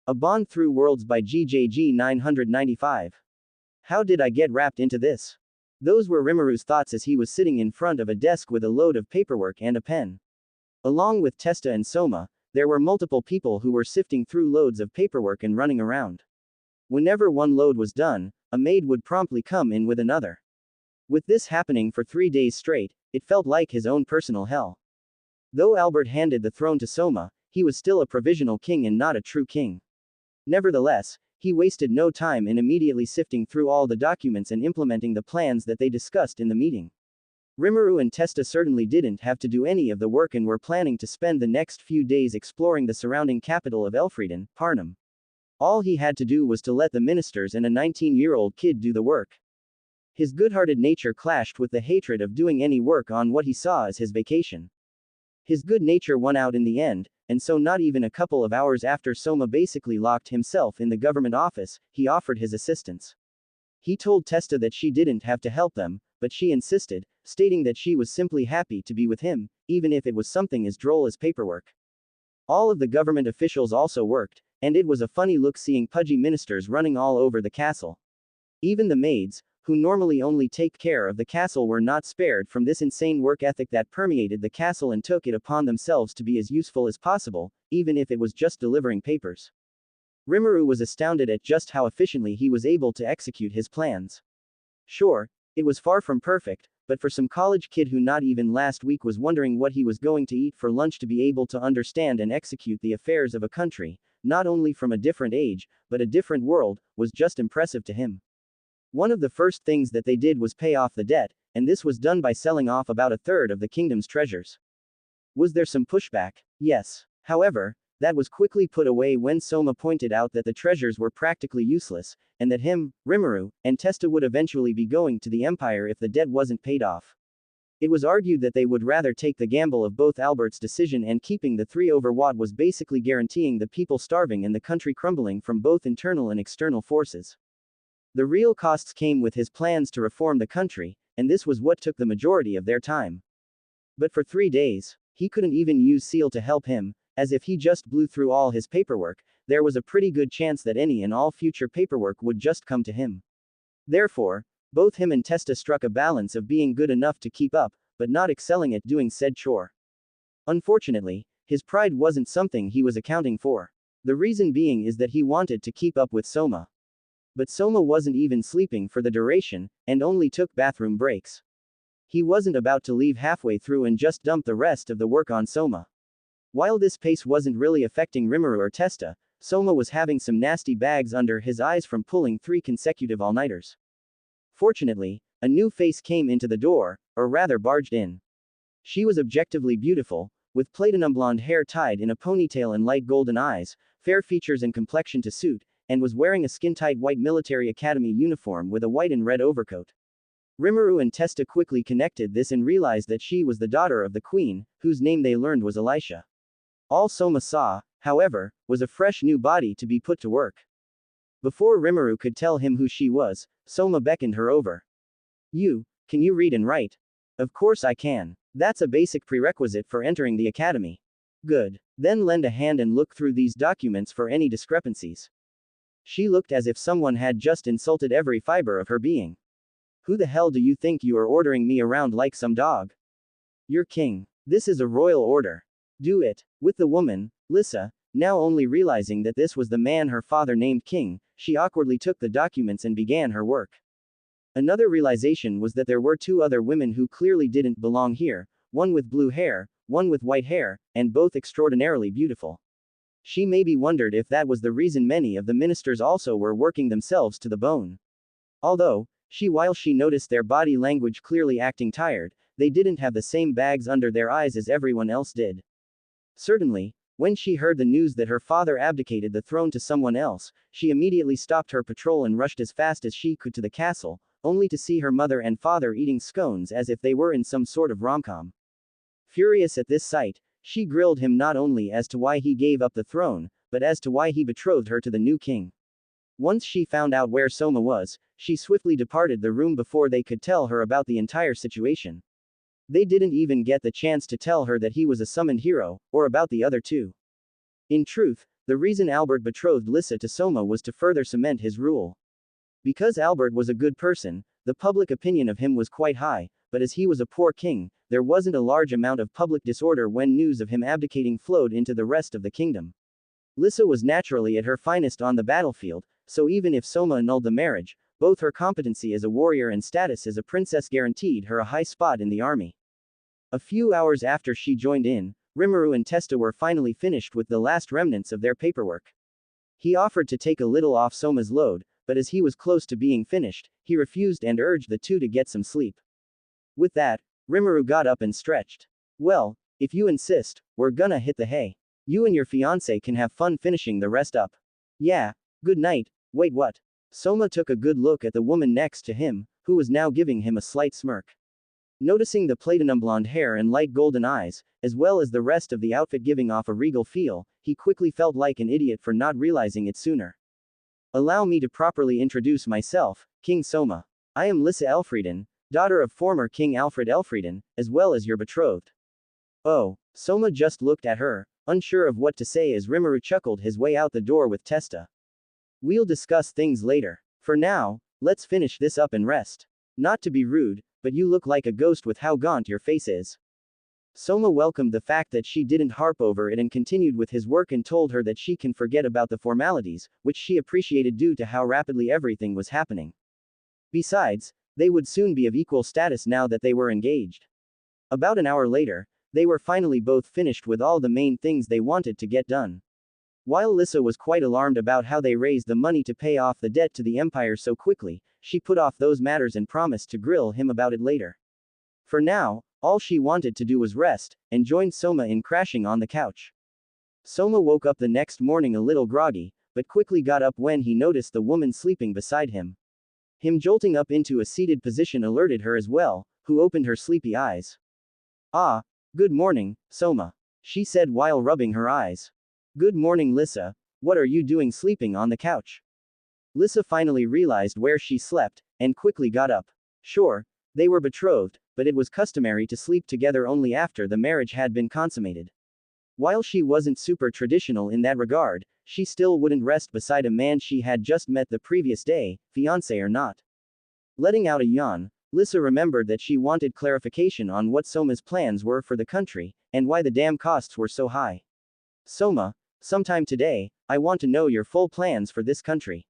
A Bond Through Worlds by gjg995. How did I get wrapped into this? Those were Rimuru's thoughts as he was sitting in front of a desk with a load of paperwork and a pen. Along with Testa and Soma, there were multiple people who were sifting through loads of paperwork and running around. Whenever one load was done, a maid would promptly come in with another. With this happening for 3 days straight, it felt like his own personal hell. Though Albert handed the throne to Soma, he was still a provisional king and not a true king. Nevertheless, he wasted no time in immediately sifting through all the documents and implementing the plans that they discussed in the meeting. Rimuru and Testa certainly didn't have to do any of the work and were planning to spend the next few days exploring the surrounding capital of Elfrieden, Parnum. All he had to do was to let the ministers and a 19-year-old kid do the work. His good-hearted nature clashed with the hatred of doing any work on what he saw as his vacation. His good nature won out in the end, and so not even a couple of hours after Soma basically locked himself in the government office, he offered his assistance. He told Testa that she didn't have to help them, but she insisted, stating that she was simply happy to be with him, even if it was something as droll as paperwork. All of the government officials also worked, and it was a funny look seeing pudgy ministers running all over the castle. Even the maids, who normally only take care of the castle, were not spared from this insane work ethic that permeated the castle and took it upon themselves to be as useful as possible, even if it was just delivering papers. Rimuru was astounded at just how efficiently he was able to execute his plans. Sure, it was far from perfect, but for some college kid who not even last week was wondering what he was going to eat for lunch to be able to understand and execute the affairs of a country, not only from a different age, but a different world, was just impressive to him. One of the first things that they did was pay off the debt, and this was done by selling off about a third of the kingdom's treasures. Was there some pushback? Yes. However, that was quickly put away when Soma pointed out that the treasures were practically useless, and that him, Rimuru, and Testa would eventually be going to the Empire if the debt wasn't paid off. It was argued that they would rather take the gamble of both Albert's decision and keeping the 3 over what was basically guaranteeing the people starving and the country crumbling from both internal and external forces. The real costs came with his plans to reform the country, and this was what took the majority of their time. But for 3 days, he couldn't even use Seal to help him, as if he just blew through all his paperwork, there was a pretty good chance that any and all future paperwork would just come to him. Therefore, both him and Testa struck a balance of being good enough to keep up, but not excelling at doing said chore. Unfortunately, his pride wasn't something he was accounting for. The reason being is that he wanted to keep up with Soma. But Soma wasn't even sleeping for the duration, and only took bathroom breaks. He wasn't about to leave halfway through and just dump the rest of the work on Soma. While this pace wasn't really affecting Rimuru or Testa, Soma was having some nasty bags under his eyes from pulling 3 consecutive all-nighters. Fortunately, a new face came into the door, or rather barged in. She was objectively beautiful, with platinum blonde hair tied in a ponytail and light golden eyes, fair features and complexion to suit, and was wearing a skin-tight white military academy uniform with a white and red overcoat. Rimuru and Testa quickly connected this and realized that she was the daughter of the queen, whose name they learned was Elisha. All Soma saw, however, was a fresh new body to be put to work. Before Rimuru could tell him who she was, Soma beckoned her over. Can you read and write? Of course I can. That's a basic prerequisite for entering the academy. Good. Then lend a hand and look through these documents for any discrepancies. She looked as if someone had just insulted every fiber of her being. Who the hell do you think you are ordering me around like some dog? You're king. This is a royal order. Do it. With the woman, Lissa, now only realizing that this was the man her father named king, she awkwardly took the documents and began her work. Another realization was that there were 2 other women who clearly didn't belong here, one with blue hair, one with white hair, and both extraordinarily beautiful. She maybe wondered if that was the reason many of the ministers also were working themselves to the bone. Although, while she noticed their body language clearly acting tired, they didn't have the same bags under their eyes as everyone else did. Certainly, when she heard the news that her father abdicated the throne to someone else, she immediately stopped her patrol and rushed as fast as she could to the castle, only to see her mother and father eating scones as if they were in some sort of rom-com. Furious at this sight, she grilled him not only as to why he gave up the throne, but as to why he betrothed her to the new king. Once she found out where Soma was, she swiftly departed the room before they could tell her about the entire situation. They didn't even get the chance to tell her that he was a summoned hero, or about the other 2. In truth, The reason Albert betrothed Lissa to Soma was to further cement his rule. Because Albert was a good person, the public opinion of him was quite high, but as he was a poor king, there wasn't a large amount of public disorder when news of him abdicating flowed into the rest of the kingdom. Lissa was naturally at her finest on the battlefield, so even if Soma annulled the marriage, both her competency as a warrior and status as a princess guaranteed her a high spot in the army. A few hours after she joined in, Rimuru and Testa were finally finished with the last remnants of their paperwork. He offered to take a little off Soma's load, but as he was close to being finished, he refused and urged the two to get some sleep. With that, Rimuru got up and stretched. Well, if you insist, we're gonna hit the hay. You and your fiancé can have fun finishing the rest up. Yeah, good night. Wait, what? Soma took a good look at the woman next to him, who was now giving him a slight smirk. Noticing the platinum blonde hair and light golden eyes, as well as the rest of the outfit giving off a regal feel, he quickly felt like an idiot for not realizing it sooner. Allow me to properly introduce myself, King Soma. I am Lissa Elfrieden, daughter of former King Alfred Elfrieden, as well as your betrothed. Oh, Soma just looked at her, unsure of what to say as Rimuru chuckled his way out the door with Testa. We'll discuss things later. For now, let's finish this up and rest. Not to be rude, but you look like a ghost with how gaunt your face is. Soma welcomed the fact that she didn't harp over it and continued with his work and told her that she can forget about the formalities, which she appreciated due to how rapidly everything was happening. Besides, they would soon be of equal status now that they were engaged. About an hour later, they were finally both finished with all the main things they wanted to get done. While Lissa was quite alarmed about how they raised the money to pay off the debt to the empire so quickly, she put off those matters and promised to grill him about it later. For now, all she wanted to do was rest, and joined Soma in crashing on the couch. Soma woke up the next morning a little groggy, but quickly got up when he noticed the woman sleeping beside him. Him jolting up into a seated position alerted her as well, who opened her sleepy eyes. Ah, good morning, Soma, she said while rubbing her eyes. Good morning, Lissa. What are you doing sleeping on the couch? Lissa finally realized where she slept, and quickly got up. Sure, they were betrothed, but it was customary to sleep together only after the marriage had been consummated. While she wasn't super traditional in that regard, she still wouldn't rest beside a man she had just met the previous day, fiancé or not. Letting out a yawn, Lissa remembered that she wanted clarification on what Soma's plans were for the country, and why the damn costs were so high. Soma, sometime today, I want to know your full plans for this country.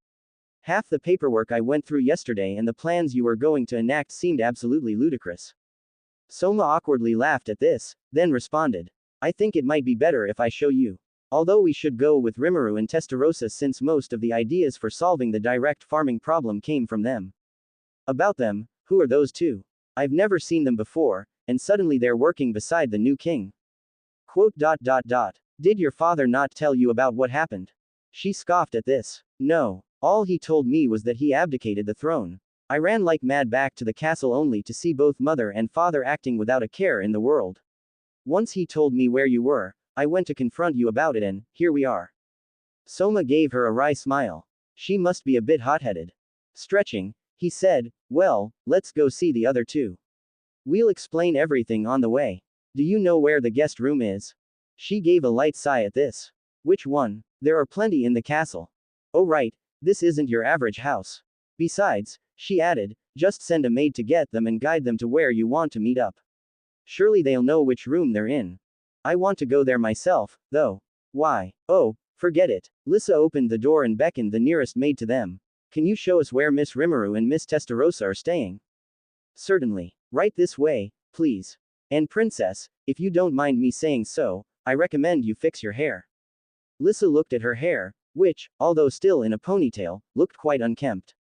Half the paperwork I went through yesterday and the plans you were going to enact seemed absolutely ludicrous. Soma awkwardly laughed at this, then responded. I think it might be better if I show you. Although we should go with Rimuru and Testarossa since most of the ideas for solving the direct farming problem came from them. About them, who are those two? I've never seen them before, and suddenly they're working beside the new king. Quote. Did your father not tell you about what happened? She scoffed at this. No. All he told me was that he abdicated the throne. I ran like mad back to the castle only to see both mother and father acting without a care in the world. Once he told me where you were, I went to confront you about it and, here we are. Soma gave her a wry smile. She must be a bit hot-headed. Stretching, he said, well, let's go see the other two. We'll explain everything on the way. Do you know where the guest room is? She gave a light sigh at this. Which one? There are plenty in the castle. Oh right, this isn't your average house. Besides, she added, just send a maid to get them and guide them to where you want to meet up. Surely they'll know which room they're in. I want to go there myself, though. Why? Oh, forget it. Lissa opened the door and beckoned the nearest maid to them. Can you show us where Miss Rimuru and Miss Testarossa are staying? Certainly. Right this way, please. And princess, if you don't mind me saying so, I recommend you fix your hair. Lissa looked at her hair, which, although still in a ponytail, looked quite unkempt.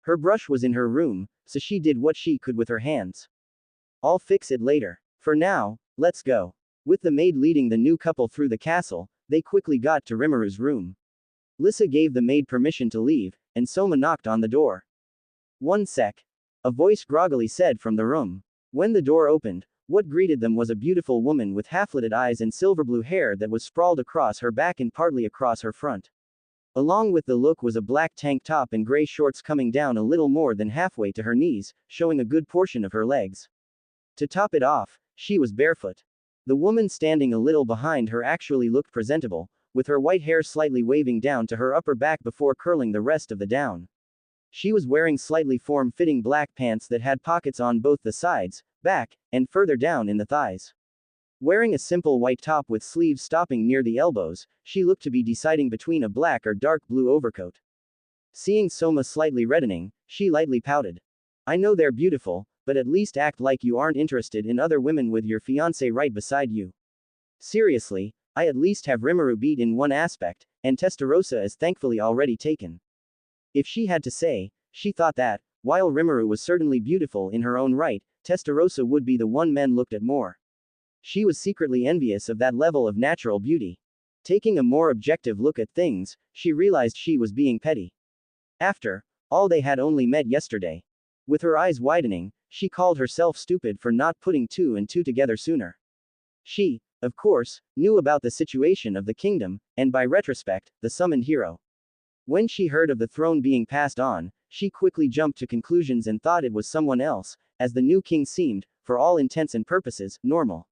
Her brush was in her room, so she did what she could with her hands. I'll fix it later. For now, let's go. With the maid leading the new couple through the castle, they quickly got to Rimuru's room. Lissa gave the maid permission to leave, and Soma knocked on the door. One sec. A voice groggily said from the room. When the door opened, what greeted them was a beautiful woman with half-lidded eyes and silver-blue hair that was sprawled across her back and partly across her front. Along with the look was a black tank top and gray shorts coming down a little more than halfway to her knees, showing a good portion of her legs. To top it off, she was barefoot. The woman standing a little behind her actually looked presentable, with her white hair slightly waving down to her upper back before curling the rest of the down. She was wearing slightly form-fitting black pants that had pockets on both the sides, back, and further down in the thighs. Wearing a simple white top with sleeves stopping near the elbows, she looked to be deciding between a black or dark blue overcoat. Seeing Soma slightly reddening, she lightly pouted. I know they're beautiful, but at least act like you aren't interested in other women with your fiancé right beside you. Seriously, I at least have Rimuru beat in one aspect, and Testarossa is thankfully already taken. If she had to say, she thought that, while Rimuru was certainly beautiful in her own right, Testarossa would be the one men looked at more. She was secretly envious of that level of natural beauty. Taking a more objective look at things, she realized she was being petty. After all, they had only met yesterday. With her eyes widening, she called herself stupid for not putting two and two together sooner. She, of course, knew about the situation of the kingdom, and by retrospect, the summoned hero. When she heard of the throne being passed on, she quickly jumped to conclusions and thought it was someone else, as the new king seemed, for all intents and purposes, normal.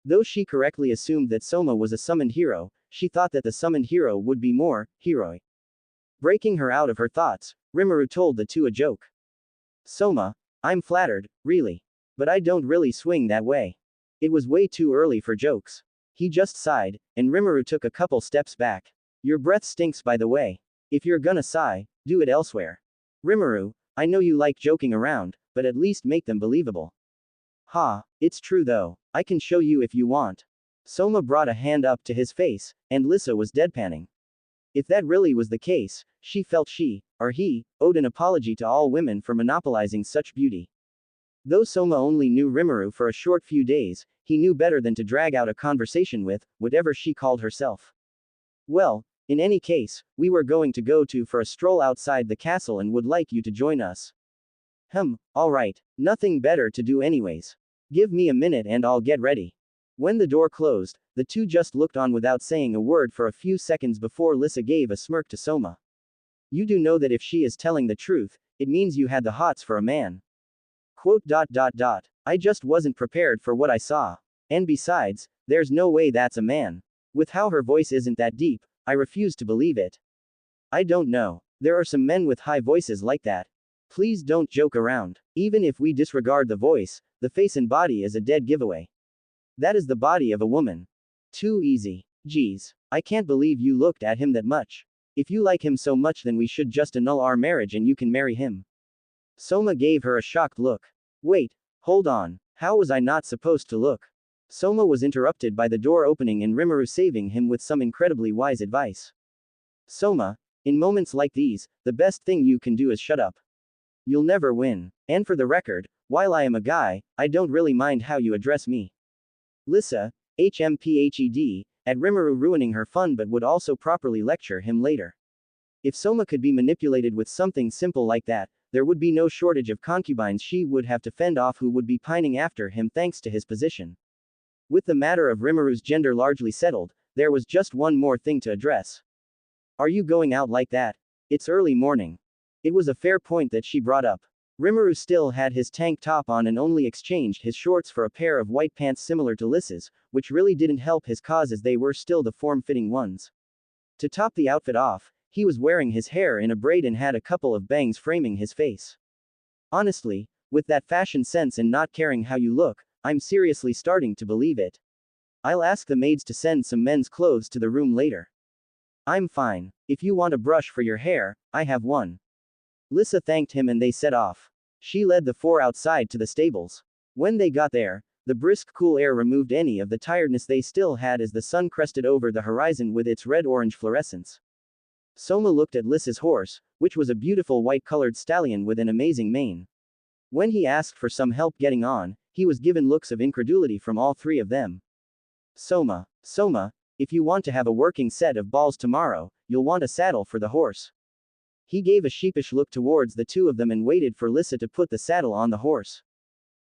Though she correctly assumed that Soma was a summoned hero, she thought that the summoned hero would be more heroic. Breaking her out of her thoughts, Rimuru told the two a joke. Soma, I'm flattered, really. But I don't really swing that way. It was way too early for jokes. He just sighed, and Rimuru took a couple steps back. Your breath stinks, by the way. If you're gonna sigh, do it elsewhere. Rimuru, I know you like joking around, but at least make them believable. Ha, it's true though. I can show you if you want. Soma brought a hand up to his face, and Lissa was deadpanning. If that really was the case, she felt she, or he, owed an apology to all women for monopolizing such beauty. Though Soma only knew Rimuru for a short few days, he knew better than to drag out a conversation with whatever she called herself. Well, in any case, we were going to go for a stroll outside the castle and would like you to join us. Alright, nothing better to do anyways. Give me a minute and I'll get ready. When the door closed, the two just looked on without saying a word for a few seconds before Lissa gave a smirk to Soma. You do know that if she is telling the truth, it means you had the hots for a man. I just wasn't prepared for what I saw. And besides, there's no way that's a man. With how her voice isn't that deep, I refuse to believe it. I don't know. There are some men with high voices like that. Please don't joke around. Even if we disregard the voice, the face and body is a dead giveaway. That is the body of a woman. Too easy. Geez, I can't believe you looked at him that much. If you like him so much, then we should just annul our marriage and you can marry him. Soma gave her a shocked look. Wait, hold on, how was I not supposed to look? Soma was interrupted by the door opening and Rimuru saving him with some incredibly wise advice. Soma, in moments like these, the best thing you can do is shut up. You'll never win. And for the record, while I am a guy, I don't really mind how you address me. Lissa, HMPHED, at Rimuru ruining her fun but would also properly lecture him later. If Soma could be manipulated with something simple like that, there would be no shortage of concubines she would have to fend off who would be pining after him thanks to his position. With the matter of Rimuru's gender largely settled, there was just one more thing to address. Are you going out like that? It's early morning. It was a fair point that she brought up. Rimuru still had his tank top on and only exchanged his shorts for a pair of white pants similar to Lissa's, which really didn't help his cause as they were still the form-fitting ones. To top the outfit off, he was wearing his hair in a braid and had a couple of bangs framing his face. Honestly, with that fashion sense and not caring how you look, I'm seriously starting to believe it. I'll ask the maids to send some men's clothes to the room later. I'm fine. If you want a brush for your hair, I have one. Lissa thanked him and they set off. She led the four outside to the stables. When they got there, the brisk cool air removed any of the tiredness they still had as the sun crested over the horizon with its red-orange fluorescence. Soma looked at Lissa's horse, which was a beautiful white-colored stallion with an amazing mane. When he asked for some help getting on, he was given looks of incredulity from all three of them. Soma, if you want to have a working set of balls tomorrow, you'll want a saddle for the horse. He gave a sheepish look towards the two of them and waited for Lissa to put the saddle on the horse.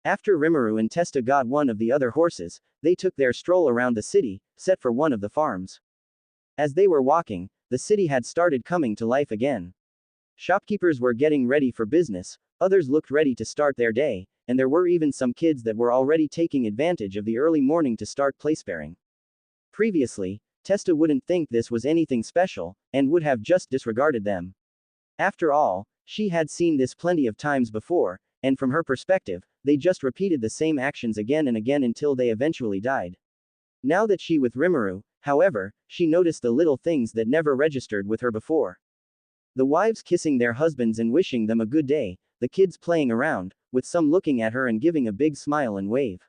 After Rimuru and Testa got one of the other horses, they took their stroll around the city, set for one of the farms. As they were walking, the city had started coming to life again. Shopkeepers were getting ready for business, others looked ready to start their day, and there were even some kids that were already taking advantage of the early morning to start play-sparing. Previously, Testa wouldn't think this was anything special, and would have just disregarded them. After all, she had seen this plenty of times before, and from her perspective, they just repeated the same actions again and again until they eventually died. Now that she with Rimuru, however, she noticed the little things that never registered with her before. The wives kissing their husbands and wishing them a good day, the kids playing around, with some looking at her and giving a big smile and wave.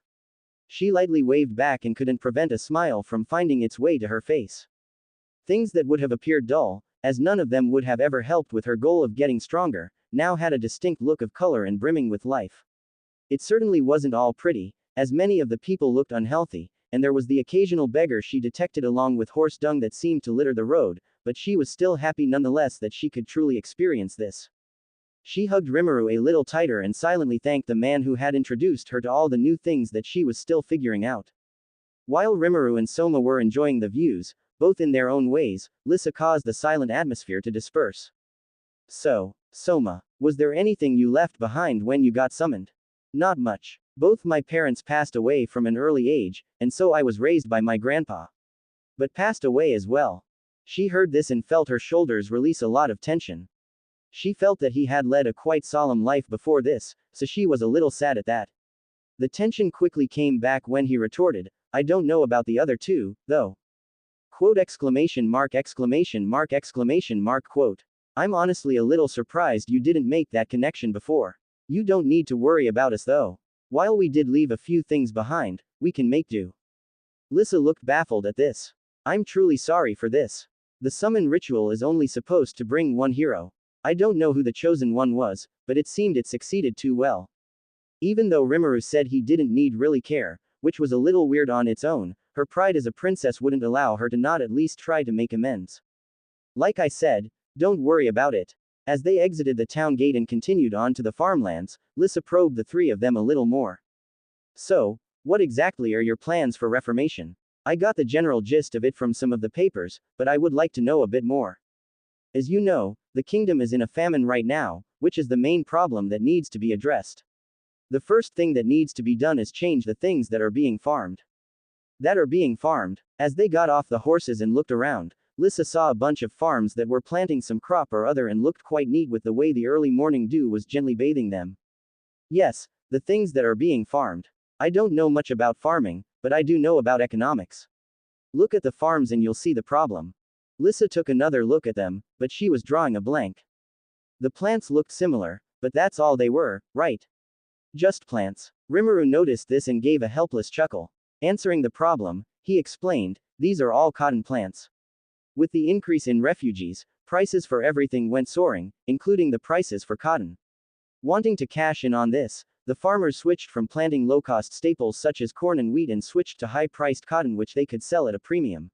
She lightly waved back and couldn't prevent a smile from finding its way to her face. Things that would have appeared dull, as none of them would have ever helped with her goal of getting stronger, now had a distinct look of color and brimming with life. It certainly wasn't all pretty, as many of the people looked unhealthy, and there was the occasional beggar she detected along with horse dung that seemed to litter the road, but she was still happy nonetheless that she could truly experience this. She hugged Rimuru a little tighter and silently thanked the man who had introduced her to all the new things that she was still figuring out. While Rimuru and Soma were enjoying the views, both in their own ways, Lissa caused the silent atmosphere to disperse. So, Soma, was there anything you left behind when you got summoned? Not much. Both my parents passed away from an early age, and so I was raised by my grandpa. But passed away as well. She heard this and felt her shoulders release a lot of tension. She felt that he had led a quite solemn life before this, so she was a little sad at that. The tension quickly came back when he retorted, I don't know about the other two, though. Quote exclamation mark exclamation mark exclamation mark quote. I'm honestly a little surprised you didn't make that connection before. You don't need to worry about us though. While we did leave a few things behind, we can make do. Lissa looked baffled at this. I'm truly sorry for this. The summon ritual is only supposed to bring one hero. I don't know who the chosen one was, but it seemed it succeeded too well. Even though Rimuru said he didn't need really care, which was a little weird on its own, her pride as a princess wouldn't allow her to not at least try to make amends. Like I said, don't worry about it. As they exited the town gate and continued on to the farmlands, Lissa probed the three of them a little more. So, what exactly are your plans for reformation? I got the general gist of it from some of the papers, but I would like to know a bit more. As you know, the kingdom is in a famine right now, which is the main problem that needs to be addressed. The first thing that needs to be done is change the things that are being farmed. As they got off the horses and looked around, Lissa saw a bunch of farms that were planting some crop or other and looked quite neat with the way the early morning dew was gently bathing them. Yes, the things that are being farmed. I don't know much about farming, but I do know about economics. Look at the farms and you'll see the problem. Lissa took another look at them, but she was drawing a blank. The plants looked similar, but that's all they were, right? Just plants. Rimuru noticed this and gave a helpless chuckle. Answering the problem, he explained, these are all cotton plants. With the increase in refugees, prices for everything went soaring, including the prices for cotton. Wanting to cash in on this, the farmers switched from planting low-cost staples such as corn and wheat and switched to high-priced cotton which they could sell at a premium.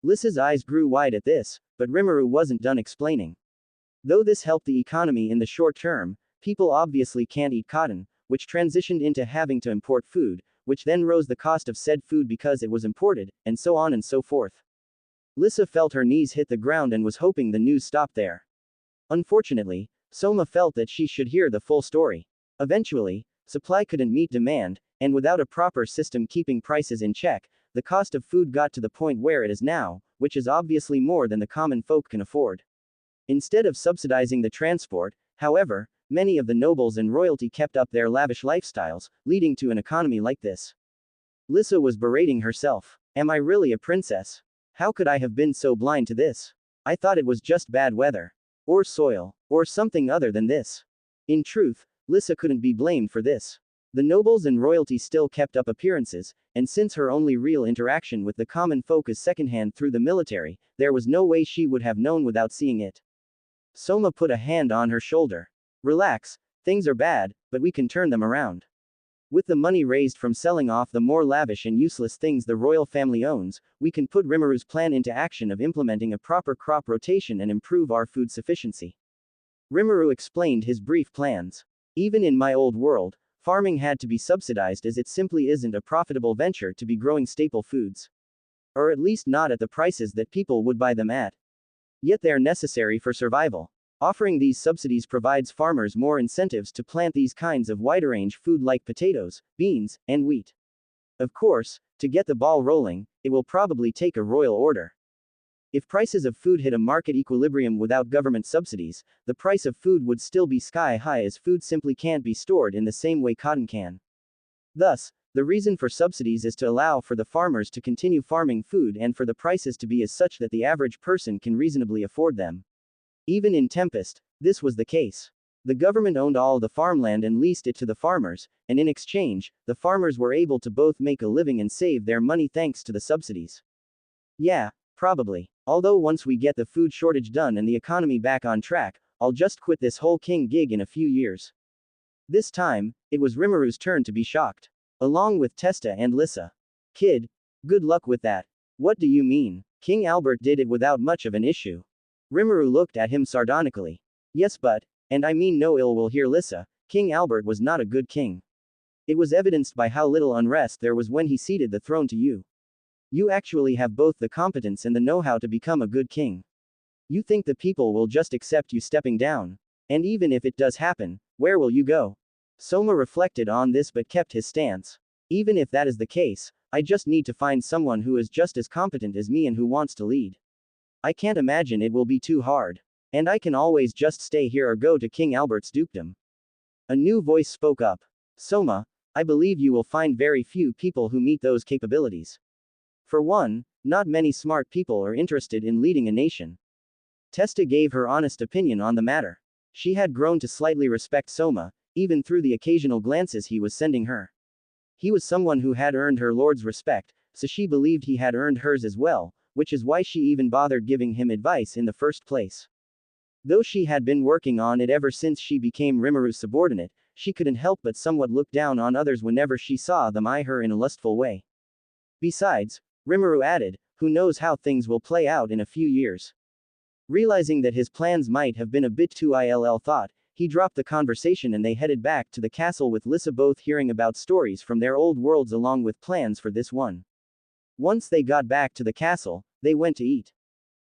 Lissa's eyes grew wide at this, but Rimuru wasn't done explaining. Though this helped the economy in the short term, people obviously can't eat cotton, which transitioned into having to import food, which then rose the cost of said food because it was imported, and so on and so forth. Lissa felt her knees hit the ground and was hoping the news stopped there. Unfortunately, Soma felt that she should hear the full story. Eventually, supply couldn't meet demand, and without a proper system keeping prices in check, the cost of food got to the point where it is now, which is obviously more than the common folk can afford. Instead of subsidizing the transport, however, many of the nobles and royalty kept up their lavish lifestyles, leading to an economy like this. Lissa was berating herself. Am I really a princess? How could I have been so blind to this? I thought it was just bad weather. Or soil. Or something other than this. In truth, Lissa couldn't be blamed for this. The nobles and royalty still kept up appearances, and since her only real interaction with the common folk is secondhand through the military, there was no way she would have known without seeing it. Soma put a hand on her shoulder. Relax, things are bad, but we can turn them around. With the money raised from selling off the more lavish and useless things the royal family owns, we can put Rimuru's plan into action of implementing a proper crop rotation and improve our food sufficiency. Rimuru explained his brief plans. Even in my old world, farming had to be subsidized as it simply isn't a profitable venture to be growing staple foods. Or at least not at the prices that people would buy them at. Yet they're necessary for survival. Offering these subsidies provides farmers more incentives to plant these kinds of wider-range food like potatoes, beans, and wheat. Of course, to get the ball rolling, it will probably take a royal order. If prices of food hit a market equilibrium without government subsidies, the price of food would still be sky high as food simply can't be stored in the same way cotton can. Thus, the reason for subsidies is to allow for the farmers to continue farming food and for the prices to be as such that the average person can reasonably afford them. Even in Tempest, this was the case. The government owned all the farmland and leased it to the farmers, and in exchange, the farmers were able to both make a living and save their money thanks to the subsidies. Yeah, probably. Although once we get the food shortage done and the economy back on track, I'll just quit this whole king gig in a few years. This time, it was Rimuru's turn to be shocked. Along with Testa and Lissa. Kid, good luck with that. What do you mean? King Albert did it without much of an issue. Rimuru looked at him sardonically. Yes, but, and I mean no ill will here Lissa, King Albert was not a good king. It was evidenced by how little unrest there was when he ceded the throne to you. You actually have both the competence and the know-how to become a good king. You think the people will just accept you stepping down? And even if it does happen, where will you go? Soma reflected on this but kept his stance. Even if that is the case, I just need to find someone who is just as competent as me and who wants to lead. I can't imagine it will be too hard. And I can always just stay here or go to King Albert's dukedom. A new voice spoke up. Soma, I believe you will find very few people who meet those capabilities. For one, not many smart people are interested in leading a nation. Testa gave her honest opinion on the matter. She had grown to slightly respect Soma, even through the occasional glances he was sending her. He was someone who had earned her lord's respect, so she believed he had earned hers as well, which is why she even bothered giving him advice in the first place. Though she had been working on it ever since she became Rimuru's subordinate, she couldn't help but somewhat look down on others whenever she saw them eye her in a lustful way. Besides, Rimuru added, who knows how things will play out in a few years. Realizing that his plans might have been a bit too ill thought, he dropped the conversation and they headed back to the castle with Lissa both hearing about stories from their old worlds along with plans for this one. Once they got back to the castle, they went to eat.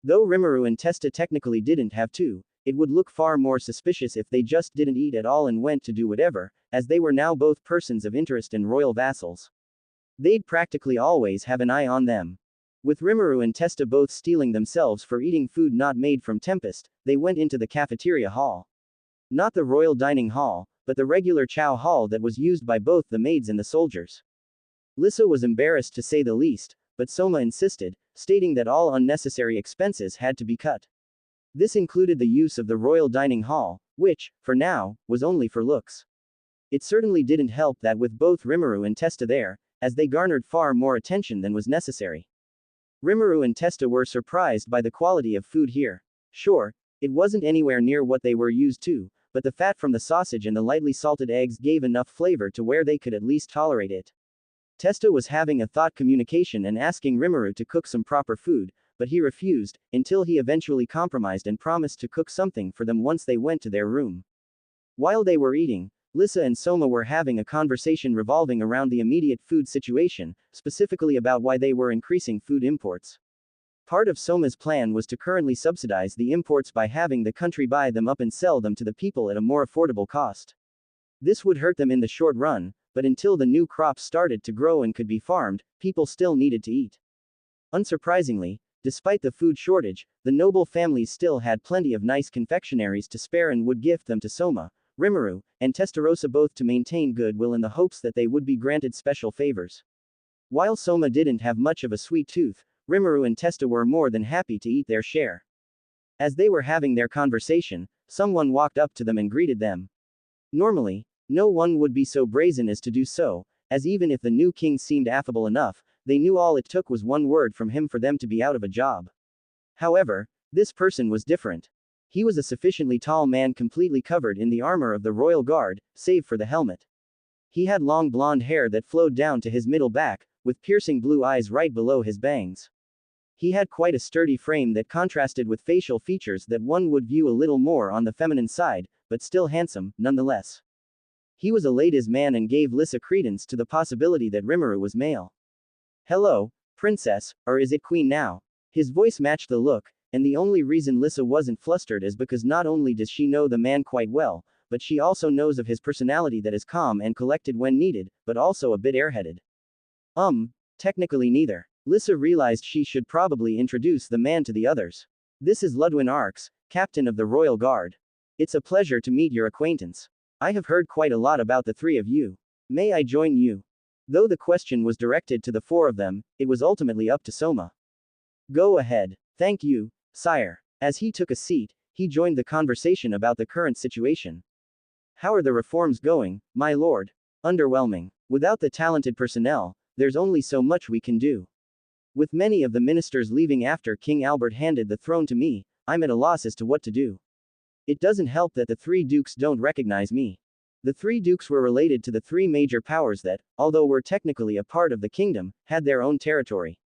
Though Rimuru and Testa technically didn't have to, it would look far more suspicious if they just didn't eat at all and went to do whatever, as they were now both persons of interest and royal vassals. They'd practically always have an eye on them. With Rimuru and Testa both steeling themselves for eating food not made from Tempest, they went into the cafeteria hall. Not the royal dining hall, but the regular chow hall that was used by both the maids and the soldiers. Lissa was embarrassed to say the least, but Soma insisted, stating that all unnecessary expenses had to be cut. This included the use of the royal dining hall, which, for now, was only for looks. It certainly didn't help that with both Rimuru and Testa there, as they garnered far more attention than was necessary. Rimuru and Testa were surprised by the quality of food here. Sure, it wasn't anywhere near what they were used to, but the fat from the sausage and the lightly salted eggs gave enough flavor to where they could at least tolerate it. Testa was having a thought communication and asking Rimuru to cook some proper food, but he refused, until he eventually compromised and promised to cook something for them once they went to their room. While they were eating, Lissa and Soma were having a conversation revolving around the immediate food situation, specifically about why they were increasing food imports. Part of Soma's plan was to currently subsidize the imports by having the country buy them up and sell them to the people at a more affordable cost. This would hurt them in the short run, but until the new crops started to grow and could be farmed, people still needed to eat. Unsurprisingly, despite the food shortage, the noble families still had plenty of nice confectionaries to spare and would gift them to Soma, Rimuru, and Testarossa both to maintain goodwill in the hopes that they would be granted special favors. While Soma didn't have much of a sweet tooth, Rimuru and Testa were more than happy to eat their share. As they were having their conversation, someone walked up to them and greeted them. Normally, no one would be so brazen as to do so, as even if the new king seemed affable enough, they knew all it took was one word from him for them to be out of a job. However, this person was different. He was a sufficiently tall man completely covered in the armor of the royal guard, save for the helmet. He had long blonde hair that flowed down to his middle back, with piercing blue eyes right below his bangs. He had quite a sturdy frame that contrasted with facial features that one would view a little more on the feminine side, but still handsome, nonetheless. He was a ladies' man and gave Lissa credence to the possibility that Rimuru was male. Hello, princess, or is it queen now? His voice matched the look, and the only reason Lissa wasn't flustered is because not only does she know the man quite well, but she also knows of his personality that is calm and collected when needed, but also a bit airheaded. Technically neither. Lissa realized she should probably introduce the man to the others. This is Ludwin Arx, captain of the Royal Guard. It's a pleasure to meet your acquaintance. I have heard quite a lot about the three of you. May I join you? Though the question was directed to the four of them, it was ultimately up to Soma. Go ahead. Thank you, sire. As he took a seat, he joined the conversation about the current situation. How are the reforms going, my lord? Underwhelming. Without the talented personnel, there's only so much we can do. With many of the ministers leaving after King Albert handed the throne to me, I'm at a loss as to what to do. It doesn't help that the three dukes don't recognize me. The three dukes were related to the three major powers that, although were technically a part of the kingdom, had their own territory.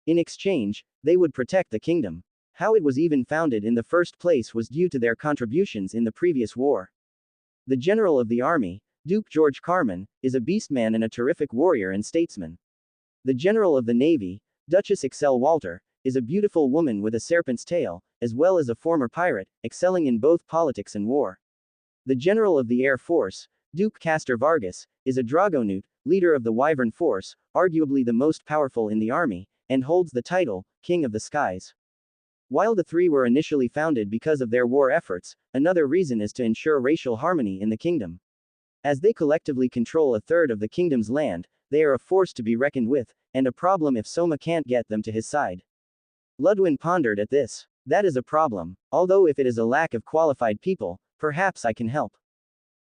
In exchange, they would protect the kingdom. How it was even founded in the first place was due to their contributions in the previous war. The general of the army, Duke George Carman, is a beastman and a terrific warrior and statesman. The general of the navy, Duchess Excel Walter, is a beautiful woman with a serpent's tail, as well as a former pirate, excelling in both politics and war. The general of the air force, Duke Castor Vargas, is a dragonoot, leader of the Wyvern Force, arguably the most powerful in the army, and holds the title, King of the Skies. While the three were initially founded because of their war efforts, another reason is to ensure racial harmony in the kingdom. As they collectively control a third of the kingdom's land, they are a force to be reckoned with, and a problem if Soma can't get them to his side. Ludwin pondered at this. That is a problem, although if it is a lack of qualified people, perhaps I can help.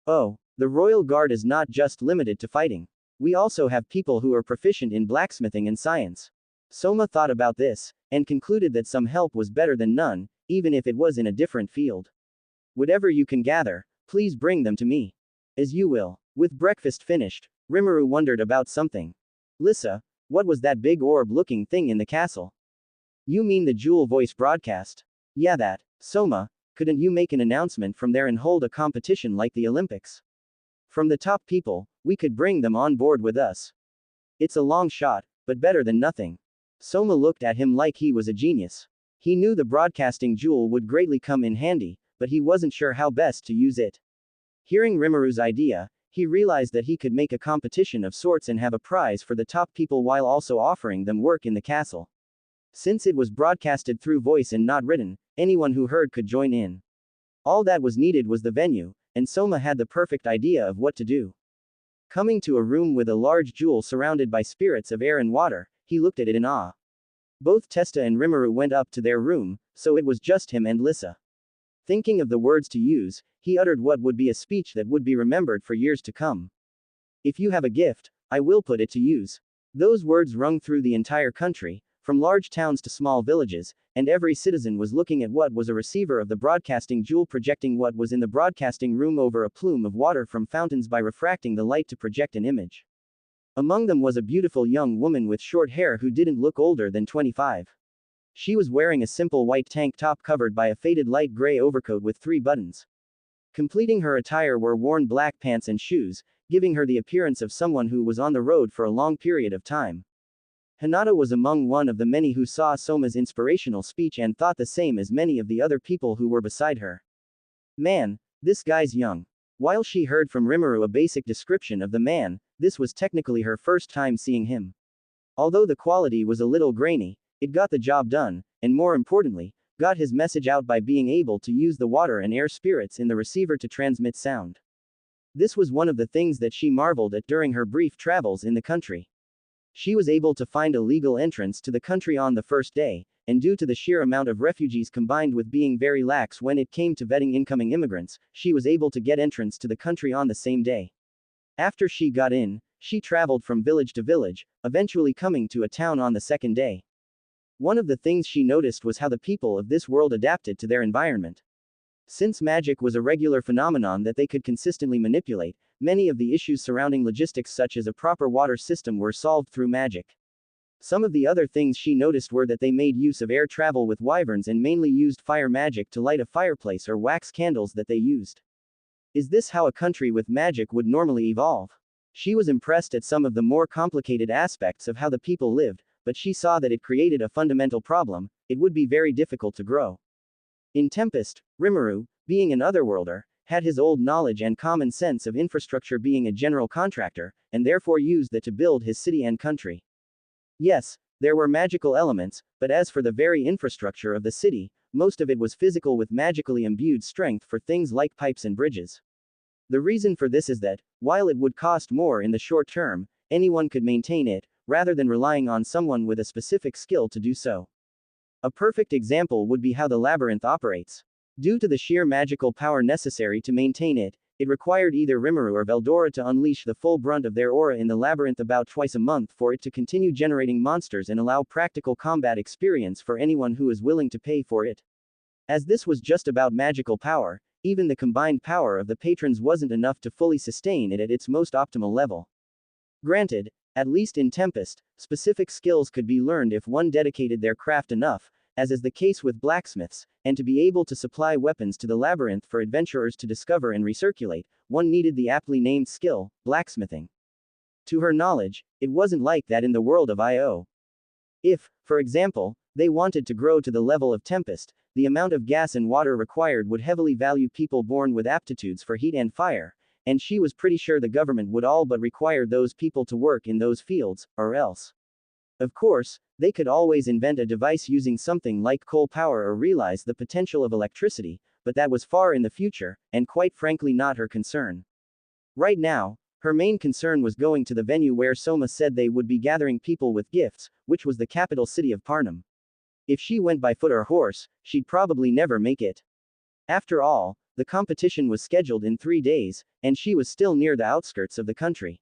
Oh, the Royal Guard is not just limited to fighting. We also have people who are proficient in blacksmithing and science. Soma thought about this, and concluded that some help was better than none, even if it was in a different field. Whatever you can gather, please bring them to me. As you will. With breakfast finished, Rimuru wondered about something. Lissa, what was that big orb-looking thing in the castle? You mean the Jewel Voice broadcast? Yeah, that. Soma, couldn't you make an announcement from there and hold a competition like the Olympics? From the top people, we could bring them on board with us. It's a long shot, but better than nothing. Soma looked at him like he was a genius. He knew the broadcasting jewel would greatly come in handy, but he wasn't sure how best to use it. Hearing Rimuru's idea, he realized that he could make a competition of sorts and have a prize for the top people while also offering them work in the castle. Since it was broadcasted through voice and not written, anyone who heard could join in. All that was needed was the venue, and Soma had the perfect idea of what to do. Coming to a room with a large jewel surrounded by spirits of air and water, he looked at it in awe. Both Testa and Rimuru went up to their room, so it was just him and Lissa. Thinking of the words to use, he uttered what would be a speech that would be remembered for years to come. If you have a gift, I will put it to use. Those words rung through the entire country, from large towns to small villages, and every citizen was looking at what was a receiver of the broadcasting jewel projecting what was in the broadcasting room over a plume of water from fountains by refracting the light to project an image. Among them was a beautiful young woman with short hair who didn't look older than 25. She was wearing a simple white tank top covered by a faded light gray overcoat with 3 buttons. Completing her attire were worn black pants and shoes, giving her the appearance of someone who was on the road for a long period of time. Hinata was among one of the many who saw Soma's inspirational speech and thought the same as many of the other people who were beside her. Man, this guy's young. While she heard from Rimuru a basic description of the man, this was technically her first time seeing him. Although the quality was a little grainy, it got the job done, and more importantly, got his message out by being able to use the water and air spirits in the receiver to transmit sound. This was one of the things that she marveled at during her brief travels in the country. She was able to find a legal entrance to the country on the first day, and due to the sheer amount of refugees combined with being very lax when it came to vetting incoming immigrants, she was able to get entrance to the country on the same day. After she got in, she traveled from village to village, eventually coming to a town on the second day. One of the things she noticed was how the people of this world adapted to their environment. Since magic was a regular phenomenon that they could consistently manipulate, many of the issues surrounding logistics such as a proper water system were solved through magic. Some of the other things she noticed were that they made use of air travel with wyverns and mainly used fire magic to light a fireplace or wax candles that they used. Is this how a country with magic would normally evolve? She was impressed at some of the more complicated aspects of how the people lived, but she saw that it created a fundamental problem: it would be very difficult to grow. In Tempest, Rimuru, being an otherworlder, had his old knowledge and common sense of infrastructure being a general contractor, and therefore used that to build his city and country. Yes, there were magical elements, but as for the very infrastructure of the city, most of it was physical with magically imbued strength for things like pipes and bridges. The reason for this is that, while it would cost more in the short term, anyone could maintain it, rather than relying on someone with a specific skill to do so. A perfect example would be how the labyrinth operates. Due to the sheer magical power necessary to maintain it, it required either Rimuru or Veldora to unleash the full brunt of their aura in the labyrinth about twice a month for it to continue generating monsters and allow practical combat experience for anyone who is willing to pay for it. As this was just about magical power, even the combined power of the patrons wasn't enough to fully sustain it at its most optimal level. Granted, at least in Tempest, specific skills could be learned if one dedicated their craft enough, as is the case with blacksmiths, and to be able to supply weapons to the labyrinth for adventurers to discover and recirculate, one needed the aptly named skill, blacksmithing. To her knowledge, it wasn't like that in the world of IO. If, for example, they wanted to grow to the level of Tempest, the amount of gas and water required would heavily value people born with aptitudes for heat and fire, and she was pretty sure the government would all but require those people to work in those fields, or else. Of course, they could always invent a device using something like coal power or realize the potential of electricity, but that was far in the future, and quite frankly not her concern. Right now, her main concern was going to the venue where Soma said they would be gathering people with gifts, which was the capital city of Parnam. If she went by foot or horse, she'd probably never make it. After all, the competition was scheduled in 3 days, and she was still near the outskirts of the country.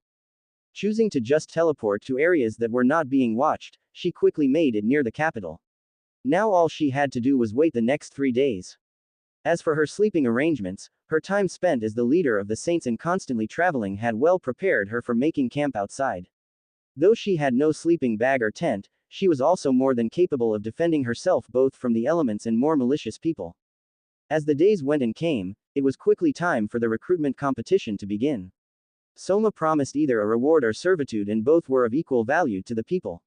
Choosing to just teleport to areas that were not being watched, she quickly made it near the capital. Now all she had to do was wait the next 3 days. As for her sleeping arrangements, her time spent as the leader of the Saints and constantly traveling had well prepared her for making camp outside. Though she had no sleeping bag or tent, she was also more than capable of defending herself both from the elements and more malicious people. As the days went and came, it was quickly time for the recruitment competition to begin. Soma promised either a reward or servitude, and both were of equal value to the people.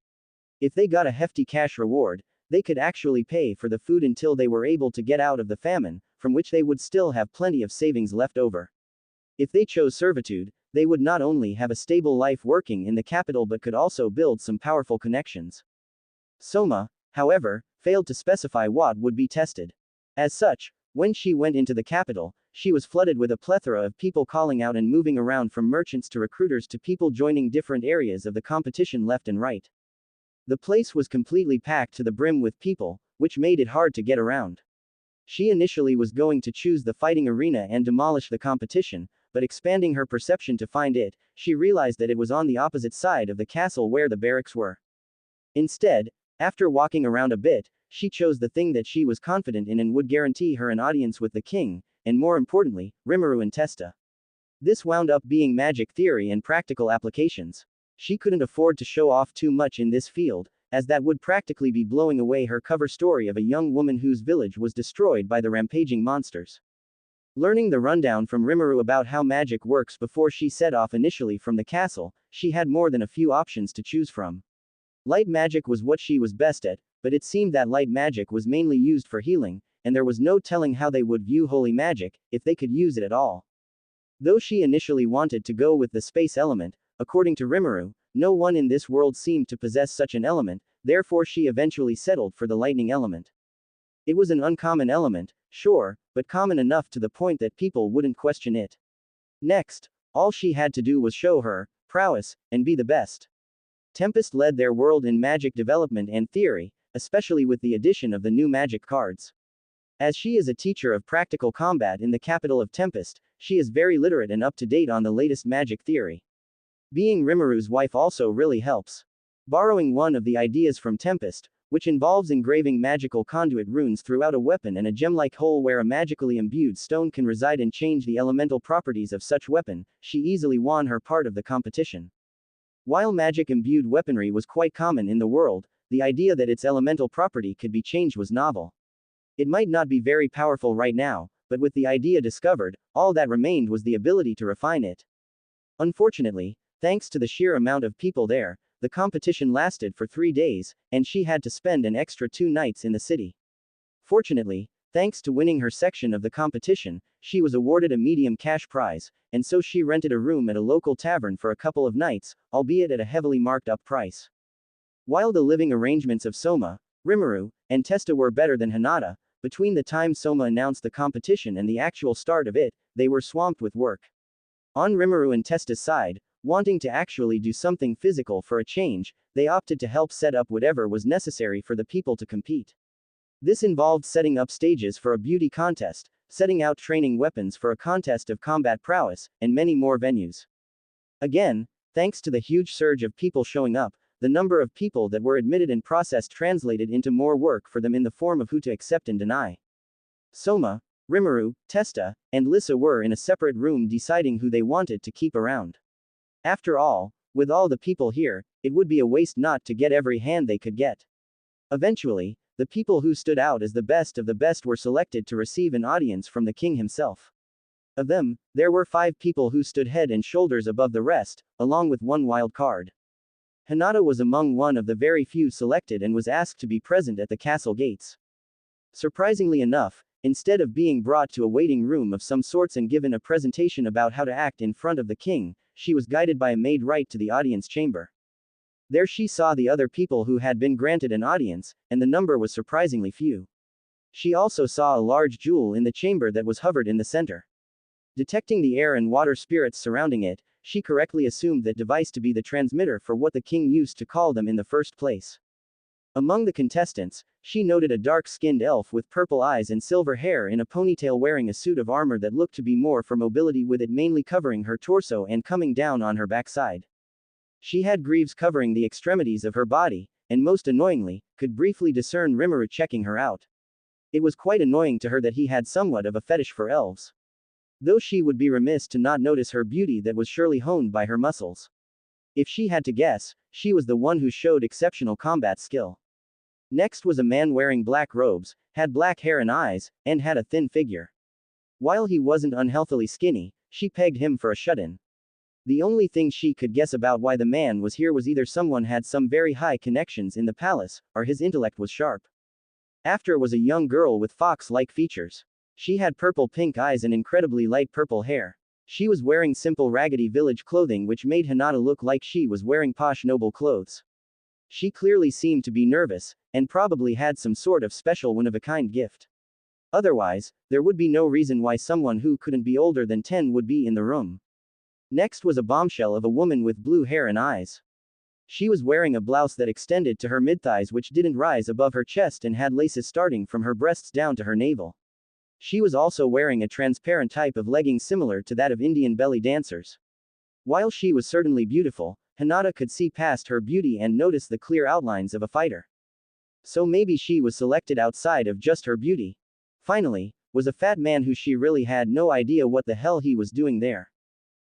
If they got a hefty cash reward, they could actually pay for the food until they were able to get out of the famine, from which they would still have plenty of savings left over. If they chose servitude, they would not only have a stable life working in the capital but could also build some powerful connections. Soma, however, failed to specify what would be tested. As such, when she went into the capital, she was flooded with a plethora of people calling out and moving around, from merchants to recruiters to people joining different areas of the competition left and right. The place was completely packed to the brim with people, which made it hard to get around. She initially was going to choose the fighting arena and demolish the competition, but expanding her perception to find it, she realized that it was on the opposite side of the castle where the barracks were. Instead, after walking around a bit, she chose the thing that she was confident in and would guarantee her an audience with the king, and more importantly, Rimuru and Testa. This wound up being magic theory and practical applications. She couldn't afford to show off too much in this field, as that would practically be blowing away her cover story of a young woman whose village was destroyed by the rampaging monsters. Learning the rundown from Rimuru about how magic works before she set off initially from the castle, she had more than a few options to choose from. Light magic was what she was best at, but it seemed that light magic was mainly used for healing, and there was no telling how they would view holy magic, if they could use it at all. Though she initially wanted to go with the space element, according to Rimuru, no one in this world seemed to possess such an element, therefore she eventually settled for the lightning element. It was an uncommon element, sure, but common enough to the point that people wouldn't question it. Next, all she had to do was show her prowess, and be the best. Tempest led their world in magic development and theory, especially with the addition of the new magic cards. As she is a teacher of practical combat in the capital of Tempest, she is very literate and up to date on the latest magic theory. Being Rimuru's wife also really helps. Borrowing one of the ideas from Tempest, which involves engraving magical conduit runes throughout a weapon and a gem-like hole where a magically imbued stone can reside and change the elemental properties of such weapon, she easily won her part of the competition. While magic-imbued weaponry was quite common in the world, the idea that its elemental property could be changed was novel. It might not be very powerful right now, but with the idea discovered, all that remained was the ability to refine it. Unfortunately, thanks to the sheer amount of people there, the competition lasted for 3 days, and she had to spend an extra 2 nights in the city. Fortunately, Thanks to winning her section of the competition, she was awarded a medium cash prize, and so she rented a room at a local tavern for a couple of nights, albeit at a heavily marked up price. While the living arrangements of Soma, Rimuru, and Testa were better than Hinata, between the time Soma announced the competition and the actual start of it, they were swamped with work. On Rimuru and Testa's side, wanting to actually do something physical for a change, they opted to help set up whatever was necessary for the people to compete. This involved setting up stages for a beauty contest, setting out training weapons for a contest of combat prowess, and many more venues. Again, thanks to the huge surge of people showing up, the number of people that were admitted and processed translated into more work for them in the form of who to accept and deny. Soma, Rimuru, Testa, and Lissa were in a separate room deciding who they wanted to keep around. After all, with all the people here, it would be a waste not to get every hand they could get. Eventually, the people who stood out as the best of the best were selected to receive an audience from the king himself. Of them, there were 5 people who stood head and shoulders above the rest, along with one wild card. Hinata was among one of the very few selected and was asked to be present at the castle gates. Surprisingly enough, instead of being brought to a waiting room of some sorts and given a presentation about how to act in front of the king, she was guided by a maid right to the audience chamber. There she saw the other people who had been granted an audience, and the number was surprisingly few. She also saw a large jewel in the chamber that was hovered in the center. Detecting the air and water spirits surrounding it, she correctly assumed that device to be the transmitter for what the king used to call them in the first place. Among the contestants, she noted a dark-skinned elf with purple eyes and silver hair in a ponytail wearing a suit of armor that looked to be more for mobility, with it mainly covering her torso and coming down on her backside. She had greaves covering the extremities of her body, and most annoyingly, could briefly discern Rimuru checking her out. It was quite annoying to her that he had somewhat of a fetish for elves. Though she would be remiss to not notice her beauty that was surely honed by her muscles. If she had to guess, she was the one who showed exceptional combat skill. Next was a man wearing black robes, had black hair and eyes, and had a thin figure. While he wasn't unhealthily skinny, she pegged him for a shut-in. The only thing she could guess about why the man was here was either someone had some very high connections in the palace, or his intellect was sharp. After was a young girl with fox-like features. She had purple-pink eyes and incredibly light purple hair. She was wearing simple raggedy village clothing which made Hinata look like she was wearing posh noble clothes. She clearly seemed to be nervous, and probably had some sort of special one-of-a-kind gift. Otherwise, there would be no reason why someone who couldn't be older than 10 would be in the room. Next was a bombshell of a woman with blue hair and eyes. She was wearing a blouse that extended to her mid-thighs which didn't rise above her chest and had laces starting from her breasts down to her navel. She was also wearing a transparent type of legging similar to that of Indian belly dancers. While she was certainly beautiful, Hinata could see past her beauty and notice the clear outlines of a fighter. So maybe she was selected outside of just her beauty. Finally, was a fat man who she really had no idea what the hell he was doing there.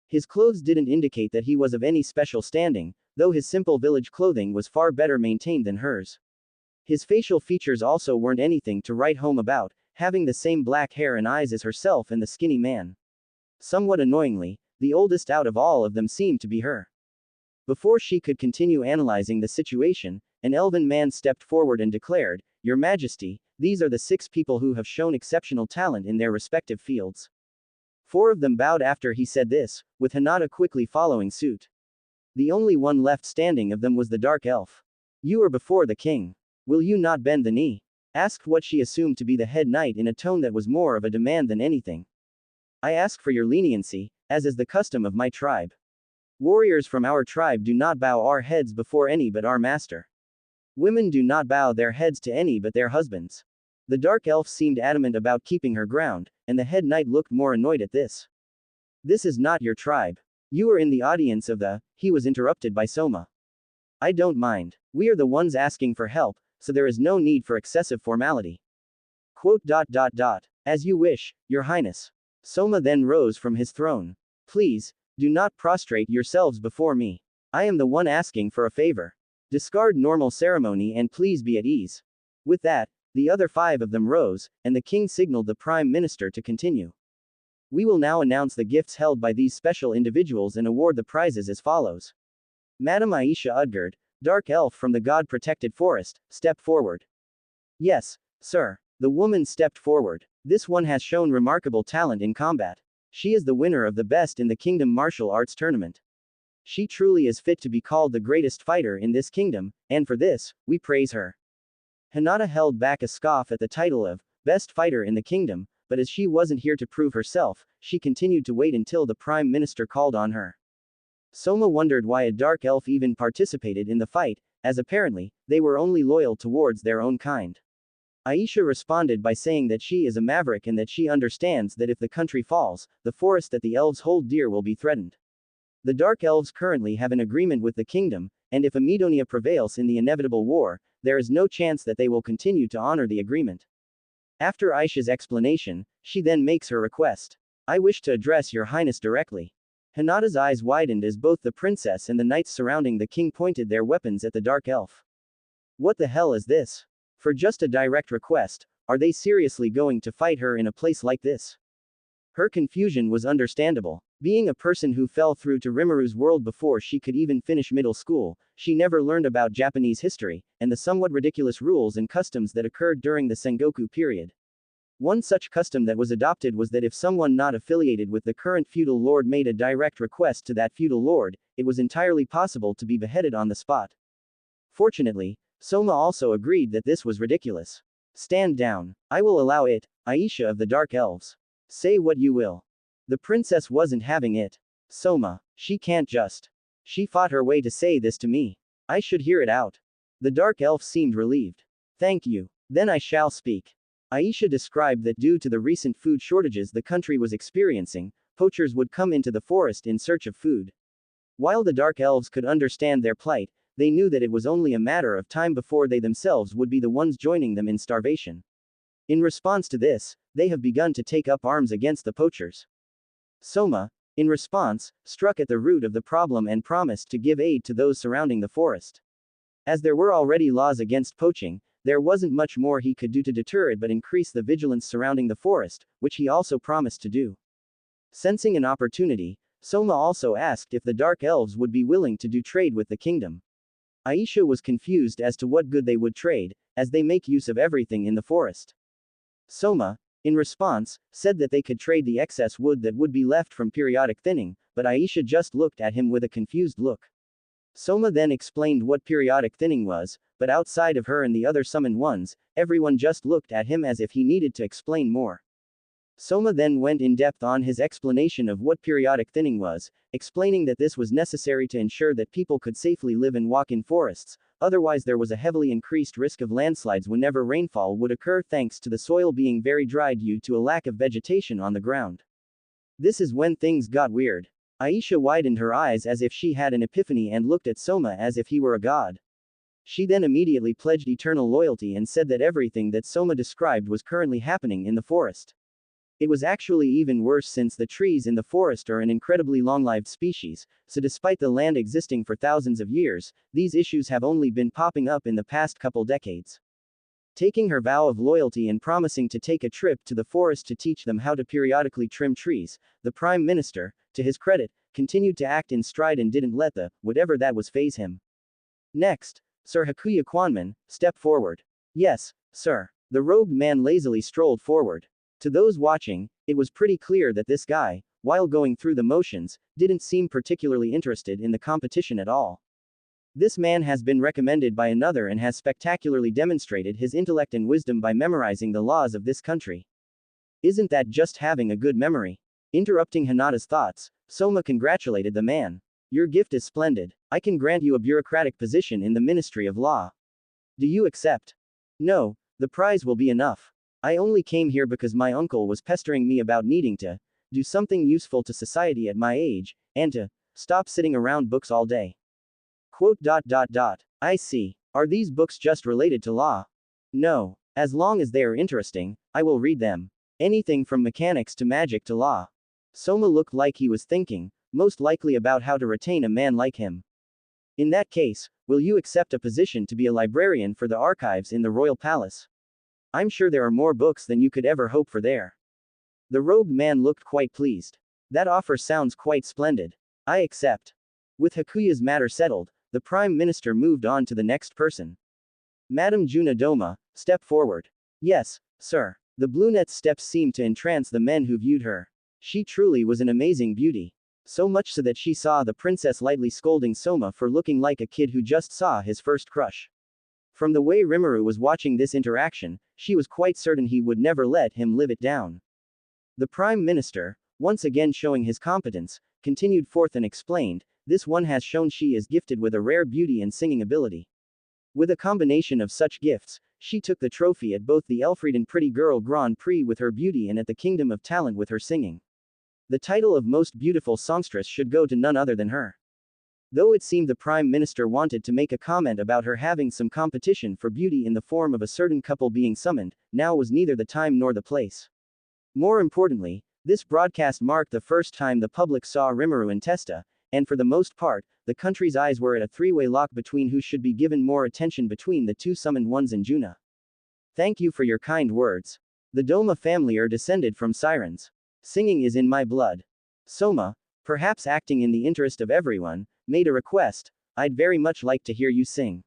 His clothes didn't indicate that he was of any special standing, though his simple village clothing was far better maintained than hers. His facial features also weren't anything to write home about, having the same black hair and eyes as herself and the skinny man. Somewhat annoyingly, the oldest out of all of them seemed to be her. Before she could continue analyzing the situation, an elven man stepped forward and declared, "Your Majesty, these are the 6 people who have shown exceptional talent in their respective fields." 4 of them bowed after he said this, with Hinata quickly following suit. The only one left standing of them was the dark elf. "You are before the king. Will you not bend the knee?" asked what she assumed to be the head knight in a tone that was more of a demand than anything. "I ask for your leniency, as is the custom of my tribe. Warriors from our tribe do not bow our heads before any but our master. Women do not bow their heads to any but their husbands." The dark elf seemed adamant about keeping her ground, and the head knight looked more annoyed at this. "This is not your tribe. You are in the audience of the—" He was interrupted by Soma. "I don't mind. We are the ones asking for help, so there is no need for excessive formality." "As you wish, your highness." Soma then rose from his throne. "Please, do not prostrate yourselves before me. I am the one asking for a favor. Discard normal ceremony and please be at ease." With that, the other 5 of them rose, and the king signaled the prime minister to continue. "We will now announce the gifts held by these special individuals and award the prizes as follows. Madam Aisha Udgard, dark elf from the god-protected forest, step forward." "Yes, sir." The woman stepped forward. This one has shown remarkable talent in combat. She is the winner of the best in the kingdom martial arts tournament. She truly is fit to be called the greatest fighter in this kingdom, and for this, we praise her. Hinata held back a scoff at the title of best fighter in the kingdom, but as she wasn't here to prove herself, she continued to wait until the Prime Minister called on her. Soma wondered why a dark elf even participated in the fight, as apparently, they were only loyal towards their own kind. Aisha responded by saying that she is a maverick and that she understands that if the country falls, the forest that the elves hold dear will be threatened. The Dark Elves currently have an agreement with the kingdom, and if Amidonia prevails in the inevitable war, there is no chance that they will continue to honor the agreement. After Aisha's explanation, she then makes her request. I wish to address your highness directly. Hinata's eyes widened as both the princess and the knights surrounding the king pointed their weapons at the Dark Elf. What the hell is this? For just a direct request, are they seriously going to fight her in a place like this? Her confusion was understandable. Being a person who fell through to Rimuru's world before she could even finish middle school, she never learned about Japanese history, and the somewhat ridiculous rules and customs that occurred during the Sengoku period. One such custom that was adopted was that if someone not affiliated with the current feudal lord made a direct request to that feudal lord, it was entirely possible to be beheaded on the spot. Fortunately, Soma also agreed that this was ridiculous. Stand down. I will allow it, Aisha of the Dark Elves. Say what you will. The princess wasn't having it. Soma, she can't just. She fought her way to say this to me. I should hear it out. The Dark Elf seemed relieved. Thank you. Then I shall speak. Aisha described that due to the recent food shortages the country was experiencing, poachers would come into the forest in search of food. While the Dark Elves could understand their plight, they knew that it was only a matter of time before they themselves would be the ones joining them in starvation. In response to this, they have begun to take up arms against the poachers. Soma, in response, struck at the root of the problem and promised to give aid to those surrounding the forest. As there were already laws against poaching, there wasn't much more he could do to deter it but increase the vigilance surrounding the forest, which he also promised to do. Sensing an opportunity, Soma also asked if the Dark Elves would be willing to do trade with the kingdom. Aisha was confused as to what good they would trade, as they make use of everything in the forest. Soma, in response, said that they could trade the excess wood that would be left from periodic thinning, but Aisha just looked at him with a confused look. Soma then explained what periodic thinning was, but outside of her and the other summoned ones, everyone just looked at him as if he needed to explain more. Soma then went in depth on his explanation of what periodic thinning was, explaining that this was necessary to ensure that people could safely live and walk in forests, otherwise there was a heavily increased risk of landslides whenever rainfall would occur thanks to the soil being very dry due to a lack of vegetation on the ground. This is when things got weird. Aisha widened her eyes as if she had an epiphany and looked at Soma as if he were a god. She then immediately pledged eternal loyalty and said that everything that Soma described was currently happening in the forest. It was actually even worse since the trees in the forest are an incredibly long-lived species, so despite the land existing for thousands of years, these issues have only been popping up in the past couple decades. Taking her vow of loyalty and promising to take a trip to the forest to teach them how to periodically trim trees, the Prime Minister, to his credit, continued to act in stride and didn't let the, whatever that was faze him. Next, Sir Hakuya Kwanman, step forward. Yes, sir. The robed man lazily strolled forward. To those watching, it was pretty clear that this guy, while going through the motions, didn't seem particularly interested in the competition at all. This man has been recommended by another and has spectacularly demonstrated his intellect and wisdom by memorizing the laws of this country. Isn't that just having a good memory? Interrupting Hinata's thoughts, Soma congratulated the man. Your gift is splendid. I can grant you a bureaucratic position in the Ministry of Law. Do you accept? No, the prize will be enough. I only came here because my uncle was pestering me about needing to do something useful to society at my age, and to stop sitting around books all day. Quote. I see. Are these books just related to law? No. As long as they are interesting, I will read them. Anything from mechanics to magic to law. Soma looked like he was thinking, most likely about how to retain a man like him. In that case, will you accept a position to be a librarian for the archives in the royal palace? I'm sure there are more books than you could ever hope for there. The robed man looked quite pleased. That offer sounds quite splendid. I accept. With Hakuya's matter settled, the Prime Minister moved on to the next person. Madam Junadoma, step forward. Yes, sir. The brunette's steps seemed to entrance the men who viewed her. She truly was an amazing beauty. So much so that she saw the princess lightly scolding Soma for looking like a kid who just saw his first crush. From the way Rimuru was watching this interaction, she was quite certain he would never let him live it down. The Prime Minister, once again showing his competence, continued forth and explained, this one has shown she is gifted with a rare beauty and singing ability. With a combination of such gifts, she took the trophy at both the Elfrieden Pretty Girl Grand Prix with her beauty and at the Kingdom of Talent with her singing. The title of Most Beautiful Songstress should go to none other than her. Though it seemed the Prime Minister wanted to make a comment about her having some competition for beauty in the form of a certain couple being summoned, now was neither the time nor the place. More importantly, this broadcast marked the first time the public saw Rimuru and Testa, and for the most part, the country's eyes were at a three-way lock between who should be given more attention between the two summoned ones and Juna. Thank you for your kind words. The Doma family are descended from sirens. Singing is in my blood. Soma, perhaps acting in the interest of everyone, made a request, I'd very much like to hear you sing.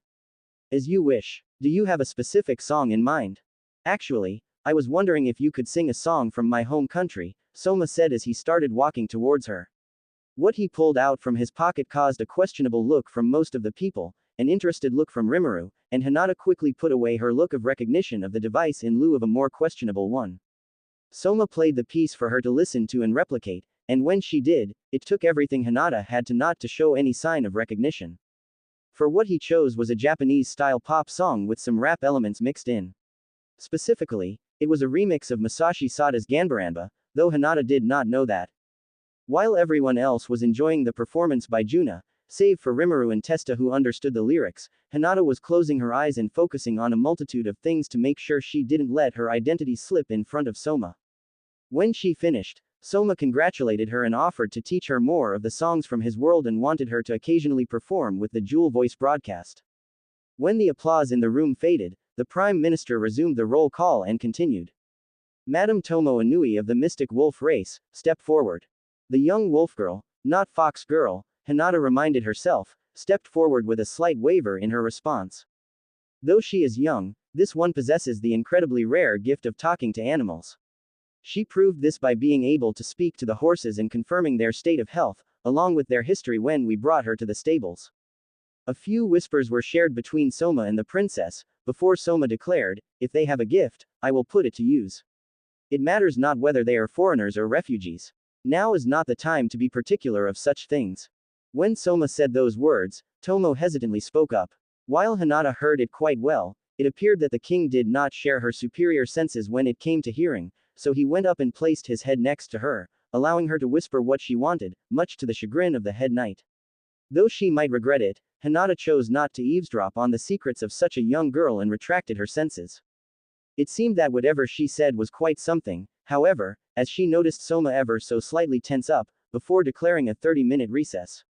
As you wish. Do you have a specific song in mind? Actually, I was wondering if you could sing a song from my home country, Soma said as he started walking towards her. What he pulled out from his pocket caused a questionable look from most of the people, an interested look from Rimuru, and Hinata quickly put away her look of recognition of the device in lieu of a more questionable one. Soma played the piece for her to listen to and replicate, and when she did, it took everything Hinata had to not to show any sign of recognition. For what he chose was a Japanese-style pop song with some rap elements mixed in. Specifically, it was a remix of Masashi Sada's Ganbaramba, though Hinata did not know that. While everyone else was enjoying the performance by Juna, save for Rimuru and Testa who understood the lyrics, Hinata was closing her eyes and focusing on a multitude of things to make sure she didn't let her identity slip in front of Soma. When she finished, Soma congratulated her and offered to teach her more of the songs from his world and wanted her to occasionally perform with the Jewel Voice broadcast. When the applause in the room faded, the Prime Minister resumed the roll call and continued. Madame Tomo Inui of the Mystic Wolf race, step forward. The young wolf girl, not fox girl, Hinata reminded herself, stepped forward with a slight waver in her response. Though she is young, this one possesses the incredibly rare gift of talking to animals. She proved this by being able to speak to the horses and confirming their state of health, along with their history when we brought her to the stables. A few whispers were shared between Soma and the princess, before Soma declared, if they have a gift, I will put it to use. It matters not whether they are foreigners or refugees. Now is not the time to be particular of such things. When Soma said those words, Tomo hesitantly spoke up. While Hinata heard it quite well, it appeared that the king did not share her superior senses when it came to hearing, so he went up and placed his head next to her, allowing her to whisper what she wanted, much to the chagrin of the head knight. Though she might regret it, Hinata chose not to eavesdrop on the secrets of such a young girl and retracted her senses. It seemed that whatever she said was quite something, however, as she noticed Soma ever so slightly tense up, before declaring a 30-minute recess.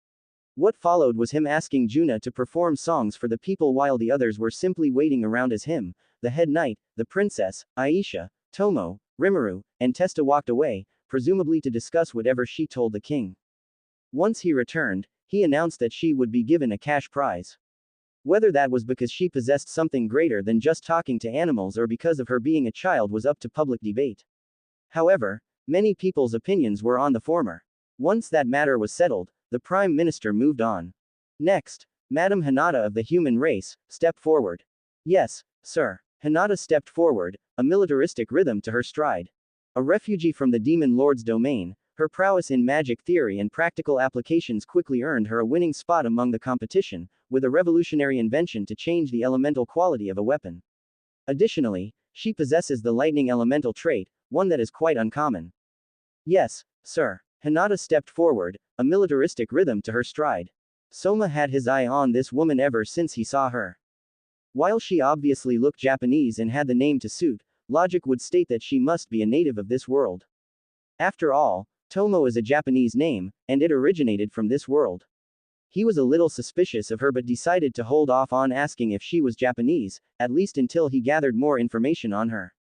What followed was him asking Juna to perform songs for the people while the others were simply waiting around as him, the head knight, the princess, Aisha, Tomo, Rimuru, and Testa walked away, presumably to discuss whatever she told the king. Once he returned, he announced that she would be given a cash prize. Whether that was because she possessed something greater than just talking to animals or because of her being a child was up to public debate. However, many people's opinions were on the former. Once that matter was settled, the Prime Minister moved on. Next, Madame Hinata of the human race, step forward. Yes, sir. Hinata stepped forward, a militaristic rhythm to her stride. A refugee from the Demon Lord's domain, her prowess in magic theory and practical applications quickly earned her a winning spot among the competition, with a revolutionary invention to change the elemental quality of a weapon. Additionally, she possesses the lightning elemental trait, one that is quite uncommon. Yes, sir. Hinata stepped forward, a militaristic rhythm to her stride. Soma had his eye on this woman ever since he saw her. While she obviously looked Japanese and had the name to suit, logic would state that she must be a native of this world. After all, Tomo is a Japanese name, and it originated from this world. He was a little suspicious of her but decided to hold off on asking if she was Japanese, at least until he gathered more information on her.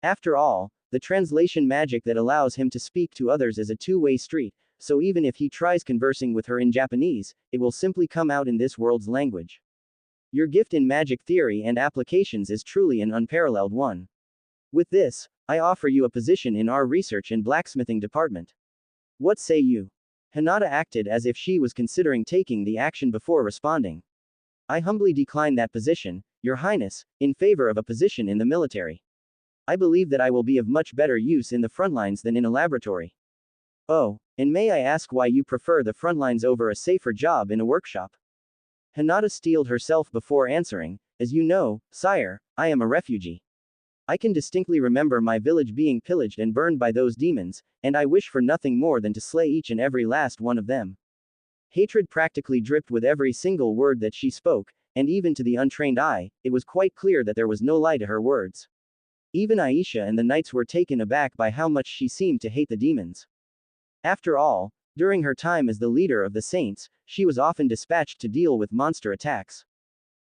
After all, the translation magic that allows him to speak to others is a two-way street, so even if he tries conversing with her in Japanese, it will simply come out in this world's language. Your gift in magic theory and applications is truly an unparalleled one. With this, I offer you a position in our research and blacksmithing department. What say you? Hinata acted as if she was considering taking the action before responding. I humbly decline that position, Your Highness, in favor of a position in the military. I believe that I will be of much better use in the front lines than in a laboratory. Oh, and may I ask why you prefer the front lines over a safer job in a workshop? Hinata steeled herself before answering, as you know, sire, I am a refugee. I can distinctly remember my village being pillaged and burned by those demons, and I wish for nothing more than to slay each and every last one of them. Hatred practically dripped with every single word that she spoke, and even to the untrained eye, it was quite clear that there was no lie to her words. Even Aisha and the knights were taken aback by how much she seemed to hate the demons. After all, during her time as the leader of the saints, she was often dispatched to deal with monster attacks.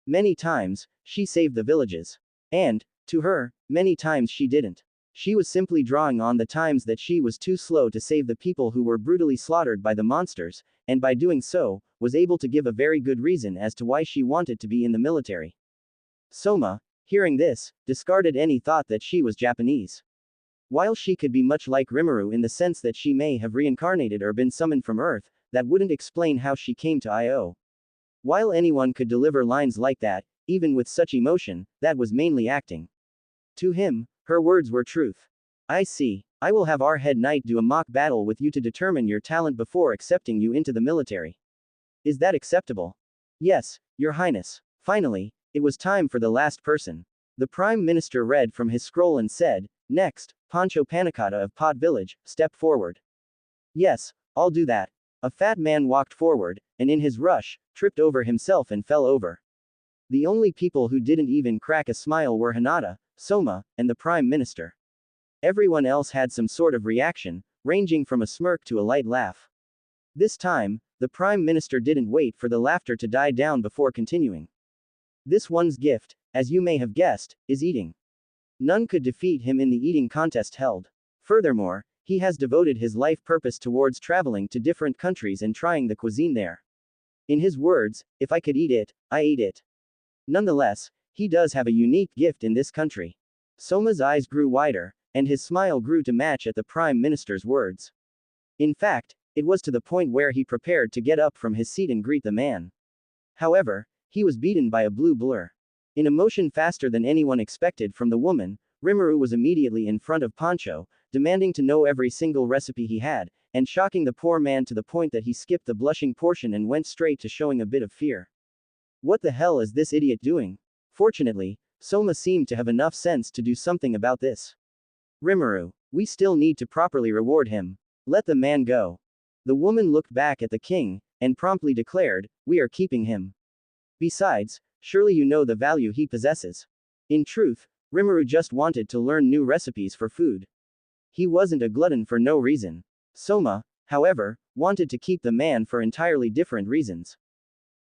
Many times, she saved the villages. And, to her, many times she didn't. She was simply drawing on the times that she was too slow to save the people who were brutally slaughtered by the monsters, and by doing so, was able to give a very good reason as to why she wanted to be in the military. Soma, hearing this, discarded any thought that she was Japanese. While she could be much like Rimuru in the sense that she may have reincarnated or been summoned from Earth, that wouldn't explain how she came to Io. While anyone could deliver lines like that, even with such emotion, that was mainly acting. To him, her words were truth. I see. I will have our head knight do a mock battle with you to determine your talent before accepting you into the military. Is that acceptable? Yes, Your Highness. Finally, it was time for the last person. The Prime Minister read from his scroll and said, next, Pancho Panicata of Pot Village, step forward. Yes, I'll do that. A fat man walked forward, and in his rush, tripped over himself and fell over. The only people who didn't even crack a smile were Hinata, Soma, and the Prime Minister. Everyone else had some sort of reaction, ranging from a smirk to a light laugh. This time, the Prime Minister didn't wait for the laughter to die down before continuing. This one's gift, as you may have guessed, is eating. None could defeat him in the eating contest held. Furthermore, he has devoted his life purpose towards traveling to different countries and trying the cuisine there. In his words, if I could eat it, I ate it. Nonetheless, he does have a unique gift in this country. Soma's eyes grew wider, and his smile grew to match at the Prime Minister's words. In fact, it was to the point where he prepared to get up from his seat and greet the man. However, he was beaten by a blue blur. In a motion faster than anyone expected from the woman, Rimuru was immediately in front of Pancho, demanding to know every single recipe he had, and shocking the poor man to the point that he skipped the blushing portion and went straight to showing a bit of fear. What the hell is this idiot doing? Fortunately, Soma seemed to have enough sense to do something about this. Rimuru, we still need to properly reward him. Let the man go. The woman looked back at the king, and promptly declared, we are keeping him. Besides, surely you know the value he possesses. In truth, Rimuru just wanted to learn new recipes for food. He wasn't a glutton for no reason. Soma, however, wanted to keep the man for entirely different reasons.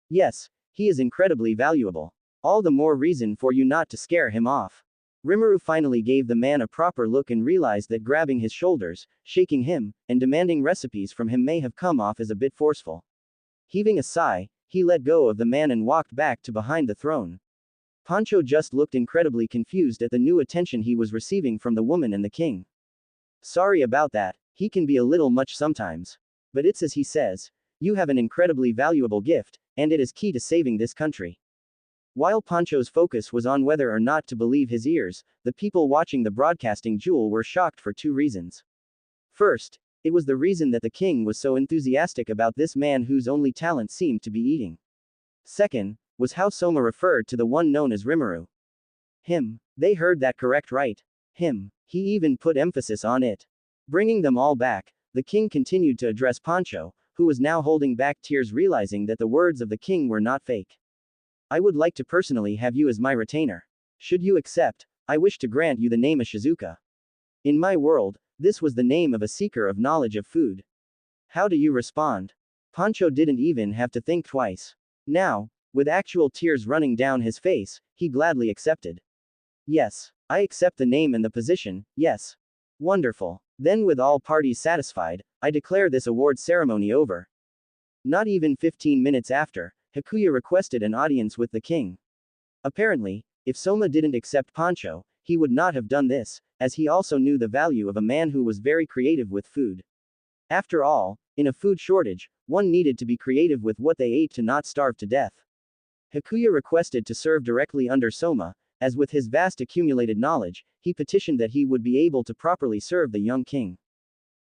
Yes, he is incredibly valuable. All the more reason for you not to scare him off. Rimuru finally gave the man a proper look and realized that grabbing his shoulders, shaking him, and demanding recipes from him may have come off as a bit forceful. Heaving a sigh, he let go of the man and walked back to behind the throne. Pancho just looked incredibly confused at the new attention he was receiving from the woman and the king. Sorry about that, he can be a little much sometimes. But it's as he says, you have an incredibly valuable gift, and it is key to saving this country. While Pancho's focus was on whether or not to believe his ears, the people watching the broadcasting duel were shocked for two reasons. First, it was the reason that the king was so enthusiastic about this man whose only talent seemed to be eating. Second, was how Soma referred to the one known as Rimuru. Him. They heard that correct, right? Him. He even put emphasis on it. Bringing them all back, the king continued to address Pancho, who was now holding back tears realizing that the words of the king were not fake. I would like to personally have you as my retainer. Should you accept, I wish to grant you the name of Shizuka. In my world, this was the name of a seeker of knowledge of food. How do you respond? Pancho didn't even have to think twice. Now, with actual tears running down his face, he gladly accepted. Yes, I accept the name and the position, yes. Wonderful. Then with all parties satisfied, I declare this award ceremony over. Not even 15 minutes after, Hakuya requested an audience with the king. Apparently, if Soma didn't accept Pancho, he would not have done this, as he also knew the value of a man who was very creative with food. After all, in a food shortage, one needed to be creative with what they ate to not starve to death. Hakuya requested to serve directly under Soma, as with his vast accumulated knowledge, he petitioned that he would be able to properly serve the young king.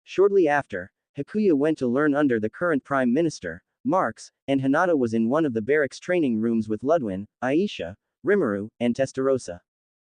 Shortly after, Hakuya went to learn under the current prime minister, Marx, and Hinata was in one of the barracks training rooms with Ludwin, Aisha, Rimuru, and Testarossa.